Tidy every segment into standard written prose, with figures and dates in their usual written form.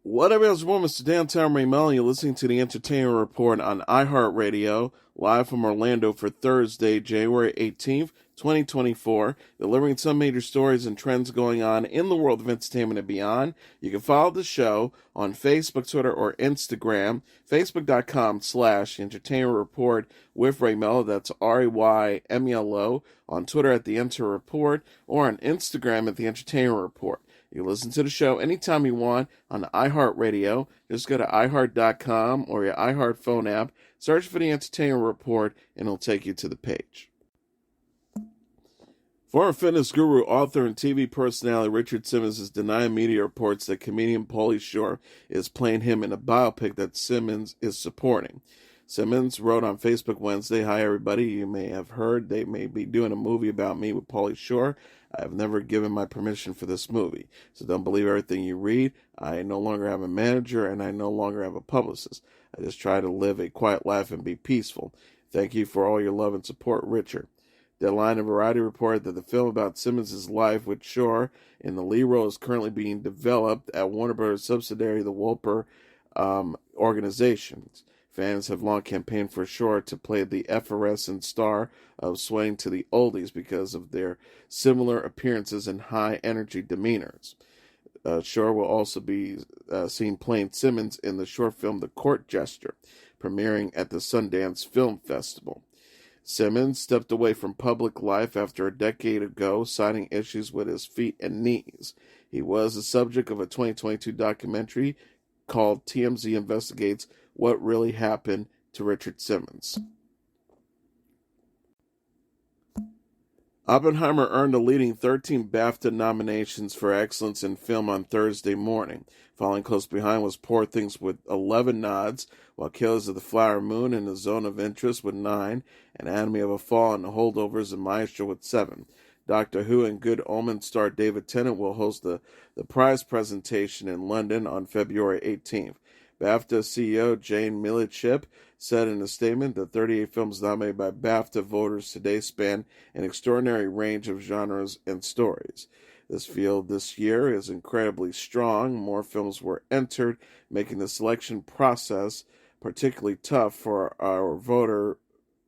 What up, everyone? Mr. Downtown Ray Melo. You're listening to the Entertainment Report on iHeartRadio, live from Orlando for Thursday, January 18th, 2024, delivering some major stories and trends going on in the world of entertainment and beyond. You can follow the show on Facebook, Twitter, or Instagram, facebook.com/Entertainment Report with Ray Melo. That's RAYMELO. On Twitter at The Enter Report, or on Instagram at The Entertainment Report. You can listen to the show anytime you want on iHeartRadio. Just go to iHeart.com or your iHeart phone app, search for the Entertainment Report, and it'll take you to the page. Former fitness guru, author, and TV personality Richard Simmons is denying media reports that comedian Pauly Shore is playing him in a biopic that Simmons is supporting. Simmons wrote on Facebook Wednesday, "Hi everybody, you may have heard they may be doing a movie about me with Pauly Shore. I have never given my permission for this movie, so don't believe everything you read. I no longer have a manager and I no longer have a publicist. I just try to live a quiet life and be peaceful. Thank you for all your love and support, Richard." Deadline and Variety reported that the film about Simmons' life with Shore in the lead role is currently being developed at Warner Bros. Subsidiary, the Wolper organizations. Fans have long campaigned for Shore to play the effervescent star of Swaying to the Oldies because of their similar appearances and high-energy demeanors. Shore will also be seen playing Simmons in the short film The Court Jester, premiering at the Sundance Film Festival. Simmons stepped away from public life after a decade ago, citing issues with his feet and knees. He was the subject of a 2022 documentary called TMZ Investigates What Really Happened to Richard Simmons. Oppenheimer earned a leading 13 BAFTA nominations for excellence in film on Thursday morning. Following close behind was Poor Things with 11 nods, while Killers of the Flower Moon and The Zone of Interest with 9, Anatomy of a Fall and The Holdovers and Maestro with 7. Doctor Who and Good Omens star David Tennant will host the prize presentation in London on February 18th. BAFTA CEO Jane Millichip said in a statement that 38 films nominated by BAFTA voters today span an extraordinary range of genres and stories. This field this year is incredibly strong. More films were entered, making the selection process particularly tough for our voter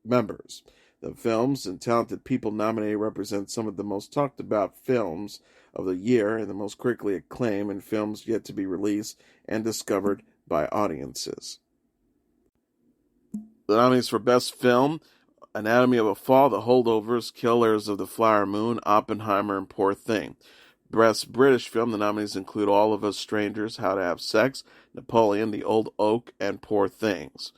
members. The films and talented people nominated represent some of the most talked about films of the year and the most critically acclaimed, and films yet to be released and discovered by audiences. The nominees for Best Film: Anatomy of a Fall, The Holdovers, Killers of the Flower Moon, Oppenheimer, and Poor Thing. Best British Film, the nominees include All of Us Strangers, How to Have Sex, Napoleon, The Old Oak, and Poor Things.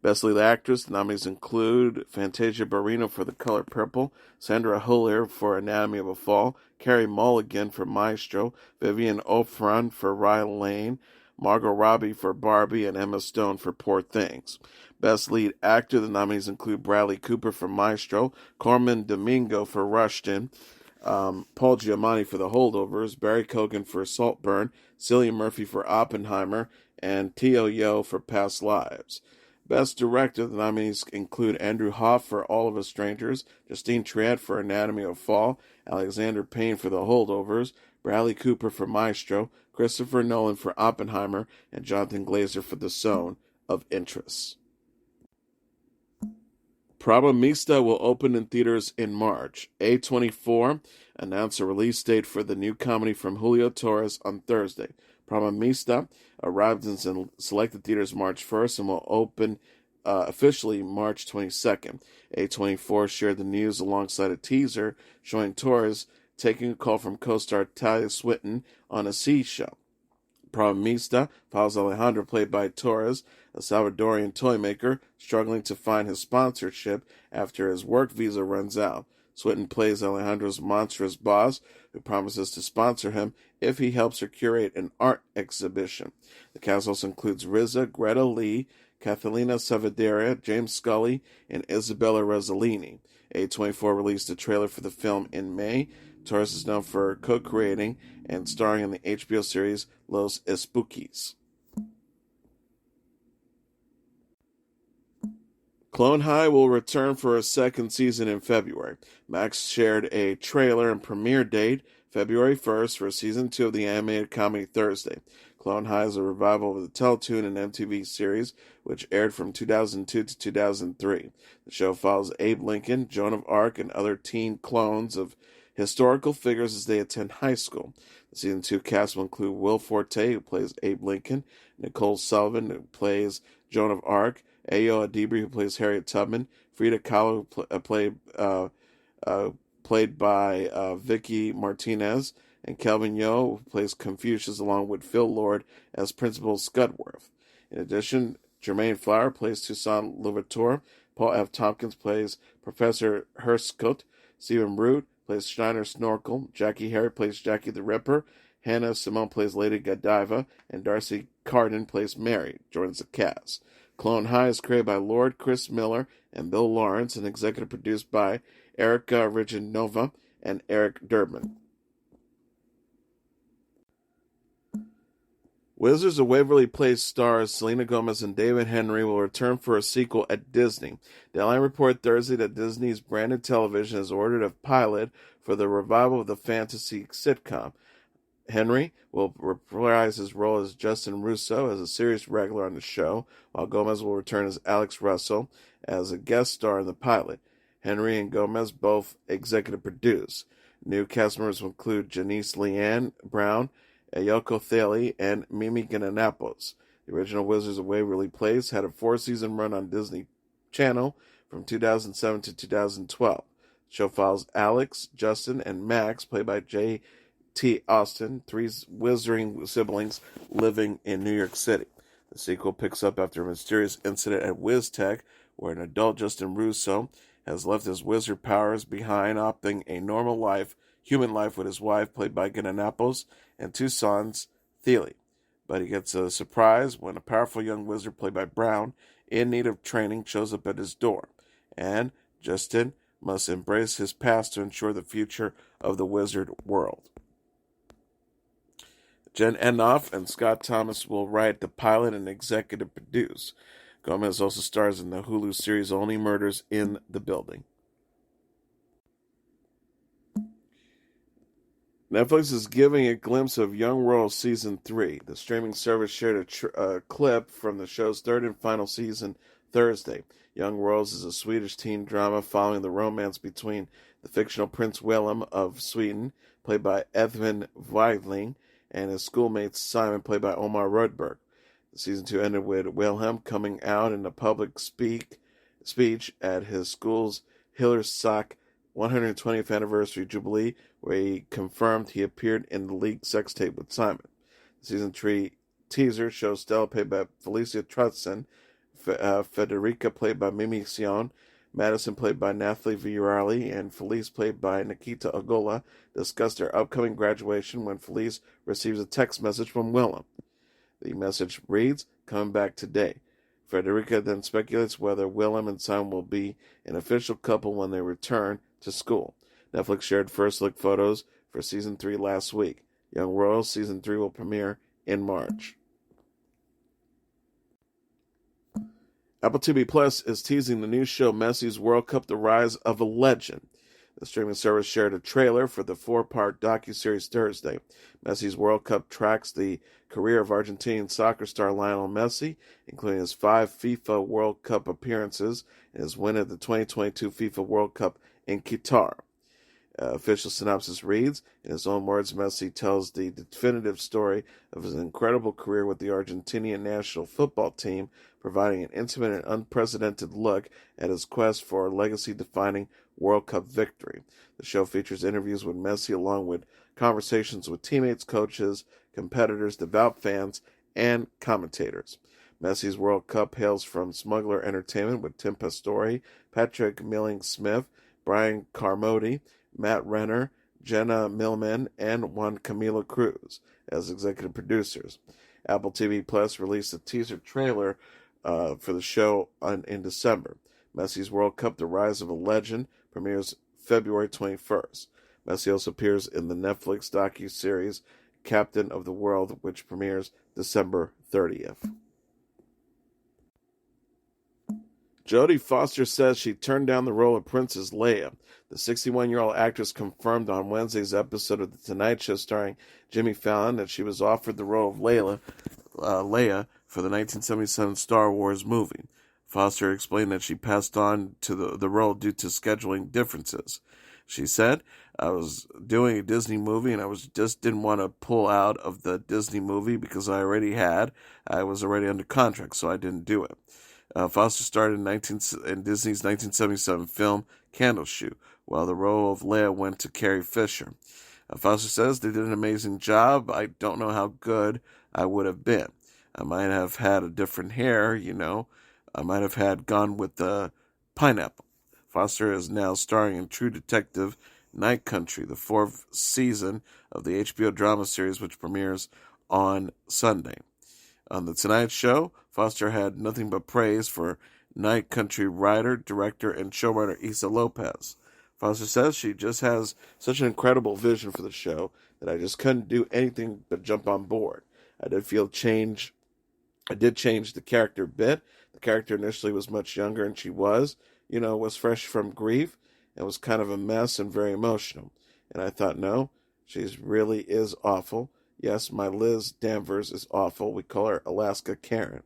Best Lead Actress, the nominees include Fantasia Barrino for The Color Purple, Sandra Huller for Anatomy of a Fall, Carey Mulligan for Maestro, Vivian Oprah for Rye Lane, Margot Robbie for Barbie, and Emma Stone for Poor Things. Best Lead Actor, the nominees include Bradley Cooper for Maestro, Corman Domingo for Rushton, Paul Giamatti for The Holdovers, Barry Keoghan for Saltburn, Cillian Murphy for Oppenheimer, and Teo Yo for Past Lives. Best Director, the nominees include Andrew Hoff for All of Us Strangers, Justine Triet for Anatomy of a Fall, Alexander Payne for The Holdovers, Bradley Cooper for Maestro, Christopher Nolan for Oppenheimer, and Jonathan Glazer for The Zone of Interest. Problemista will open in theaters in March. A24 announced a release date for the new comedy from Julio Torres on Thursday. Problemista arrived in selected theaters March 1st and will open officially March 22nd. A24 shared the news alongside a teaser showing Torres taking a call from co-star Talia Swinton on a C show. Problemista follows Alejandro, played by Torres, a Salvadorian toymaker, struggling to find his sponsorship after his work visa runs out. Swinton plays Alejandro's monstrous boss, who promises to sponsor him if he helps her curate an art exhibition. The cast also includes RZA, Greta Lee, Catalina Saavedra, James Scully, and Isabella Rossellini. A24 released a trailer for the film in May. Torres is known for co-creating and starring in the HBO series Los Espookies. Clone High will return for a second season in February. Max shared a trailer and premiere date, February 1st, for Season 2 of the animated comedy Thursday. Clone High is a revival of the Teletoon and MTV series, which aired from 2002 to 2003. The show follows Abe Lincoln, Joan of Arc, and other teen clones of historical figures as they attend high school. The season 2 cast will include Will Forte, who plays Abe Lincoln, Nicole Sullivan, who plays Joan of Arc, Ayo Adibri, who plays Harriet Tubman, Frida Kahlo, played by Vicky Martinez, and Kelvin Yo, who plays Confucius, along with Phil Lord as Principal Scudworth. In addition, Jermaine Flower plays Toussaint Louverture, Paul F. Tompkins plays Professor Hurskut, Stephen Root plays Schneider Snorkel, Jackie Harry plays Jackie the Ripper, Hannah Simone plays Lady Godiva, and Darcy Carden plays Mary, joins the cast. Clone High is created by Lord Chris Miller and Bill Lawrence and executive produced by Erica Regenova and Eric Durbin. Wizards of Waverly Place stars Selena Gomez and David Henry will return for a sequel at Disney. Deadline reported Thursday that Disney's branded television has ordered a pilot for the revival of the fantasy sitcom. Henry will reprise his role as Justin Russo as a series regular on the show, while Gomez will return as Alex Russell as a guest star in the pilot. Henry and Gomez both executive produce. New cast members will include Janice Leanne Brown, Ayoko Thaley, and Mimi Gananapos. The original Wizards of Waverly Place had a 4-season run on Disney Channel from 2007 to 2012. The show follows Alex, Justin, and Max, played by J.T. Austin, 3 wizarding siblings living in New York City. The sequel picks up after a mysterious incident at WizTech, where an adult Justin Russo has left his wizard powers behind, opting a normal life, human life, with his wife, played by Gananapos, and 2 sons, Thiele. But he gets a surprise when a powerful young wizard, played by Brown, in need of training, shows up at his door. And Justin must embrace his past to ensure the future of the wizard world. Jen Enoff and Scott Thomas will write the pilot and executive produce. Gomez also stars in the Hulu series Only Murders in the Building. Netflix is giving a glimpse of Young Royals Season 3. The streaming service shared a clip from the show's 3rd and final season Thursday. Young Royals is a Swedish teen drama following the romance between the fictional Prince Willem of Sweden, played by Edvin Weidling, and his schoolmate Simon, played by Omar Rudberg. Season 2 ended with Wilhelm coming out in a public speech at his school's Hillersack 120th anniversary jubilee, where he confirmed he appeared in the league sex tape with Simon. The Season 3 teaser shows Stella, played by Felicia Trudson, Federica, played by Mimi Sion, Madison, played by Nathalie Virali, and Felice, played by Nikita Ogola, discuss their upcoming graduation when Felice receives a text message from Willem. The message reads, "Coming back today." Frederica then speculates whether Willem and Simon will be an official couple when they return to school. Netflix shared first look photos for Season 3 last week. Young Royals Season 3 will premiere in March. Apple TV Plus is teasing the new show Messi's World Cup: The Rise of a Legend. The streaming service shared a trailer for the 4-part docuseries Thursday. Messi's World Cup tracks the career of Argentinian soccer star Lionel Messi, including his 5 FIFA World Cup appearances and his win at the 2022 FIFA World Cup in Qatar. Official synopsis reads, in his own words, Messi tells the definitive story of his incredible career with the Argentinian national football team, providing an intimate and unprecedented look at his quest for a legacy-defining World Cup victory. The show features interviews with Messi along with conversations with teammates, coaches, competitors, devout fans, and commentators. Messi's World Cup hails from Smuggler Entertainment with Tim Pastore, Patrick Milling-Smith, Brian Carmody, Matt Renner, Jenna Millman, and Juan Camilo Cruz as executive producers. Apple TV Plus released a teaser trailer for the show in December. Messi's World Cup: The Rise of a Legend premieres February 21st. Messi also appears in the Netflix docu-series Captain of the World, which premieres December 30th. Jodie Foster says she turned down the role of Princess Leia. The 61-year-old actress confirmed on Wednesday's episode of The Tonight Show starring Jimmy Fallon that she was offered the role of Leia for the 1977 Star Wars movie. Foster explained that she passed on to the role due to scheduling differences. She said, I was doing a Disney movie and I just didn't want to pull out of the Disney movie because I was already under contract, so I didn't do it. Foster starred in Disney's 1977 film Candleshoe, while the role of Leia went to Carrie Fisher. Foster says they did an amazing job. I don't know how good I would have been. I might have had a different hair, I might have had gone with the pineapple. Foster is now starring in True Detective Night Country, the 4th season of the HBO drama series, which premieres on Sunday. On The Tonight Show, Foster had nothing but praise for Night Country writer, director, and showrunner Issa Lopez. Foster says she just has such an incredible vision for the show that I just couldn't do anything but jump on board. I did change the character a bit. The character initially was much younger, and she was fresh from grief and was kind of a mess and very emotional. And I thought, no, she really is awful. Yes, my Liz Danvers is awful. We call her Alaska Karen.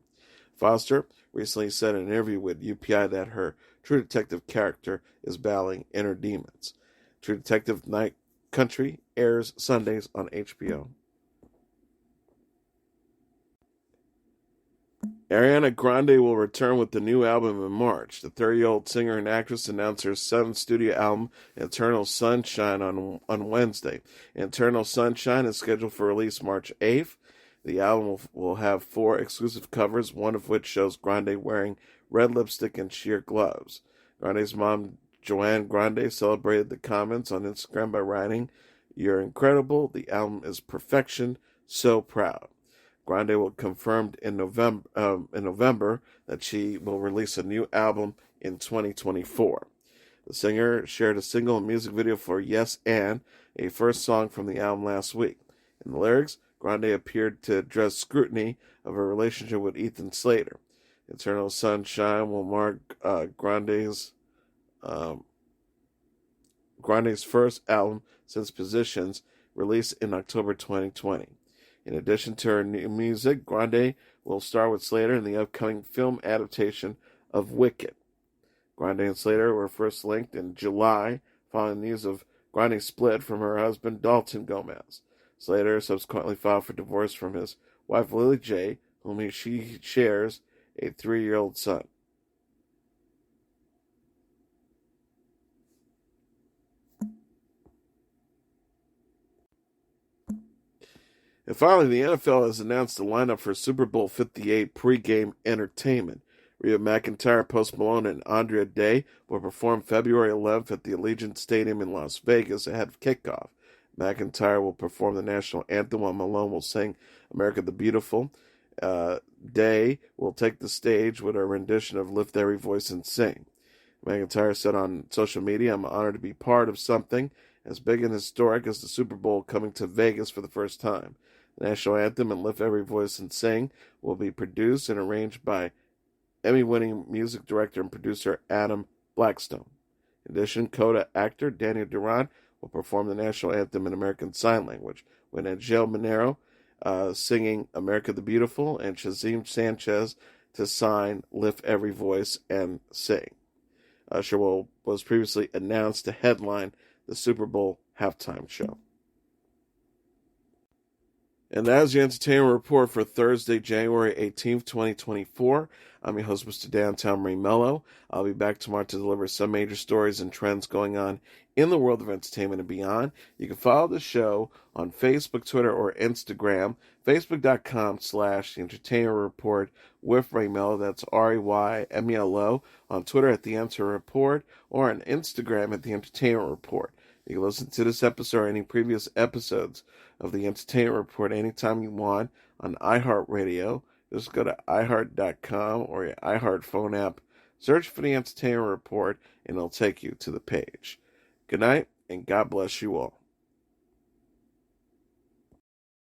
Foster recently said in an interview with UPI that her True Detective character is battling inner demons. True Detective Night Country airs Sundays on HBO. Ariana Grande will return with the new album in March. The 30-year-old singer and actress announced her 7th studio album, Eternal Sunshine, on Wednesday. Eternal Sunshine is scheduled for release March 8th. The album will have 4 exclusive covers, one of which shows Grande wearing red lipstick and sheer gloves. Grande's mom, Joanne Grande, celebrated the comments on Instagram by writing, "You're incredible. The album is perfection. So proud." Grande will confirmed in November that she will release a new album in 2024. The singer shared a single and music video for Yes and, a first song from the album last week. In the lyrics, Grande appeared to address scrutiny of her relationship with Ethan Slater. Eternal Sunshine will mark Grande's first album since Positions, released in October 2020. In addition to her new music, Grande will star with Slater in the upcoming film adaptation of Wicked. Grande and Slater were first linked in July, following news of Grande's split from her husband Dalton Gomez. Slater subsequently filed for divorce from his wife Lily J, whom she shares a 3-year-old son. And finally, the NFL has announced the lineup for Super Bowl 58 pregame entertainment. Rhea McEntire, Post Malone, and Andra Day will perform February 11th at the Allegiant Stadium in Las Vegas ahead of kickoff. McEntire will perform the national anthem while Malone will sing America the Beautiful. Day will take the stage with a rendition of Lift Every Voice and Sing. McEntire said on social media, "I'm honored to be part of something as big and historic as the Super Bowl coming to Vegas for the first time. The national anthem and Lift Every Voice and Sing will be produced and arranged by Emmy-winning music director and producer Adam Blackstone. In addition, Coda actor Daniel Duran will perform the national anthem in American Sign Language, with Angel Monero singing America the Beautiful and Shazim Sanchez to sign Lift Every Voice and Sing. Usher was previously announced to headline the Super Bowl halftime show. And that is your entertainment report for Thursday, January 18th, 2024. I'm your host, Mr. Downtown Melo. I'll be back tomorrow to deliver some major stories and trends going on in the world of entertainment and beyond. You can follow the show on Facebook, Twitter, or Instagram. Facebook.com/The Entertainment Report with Ray Melo. That's RAYMELO. On Twitter at The Enter Report, or on Instagram at The Entertainment Report. You can listen to this episode or any previous episodes of The Entertainment Report anytime you want on iHeartRadio. Just go to iHeart.com or your iHeart phone app. Search for The Entertainment Report, and it'll take you to the page. Good night, and God bless you all.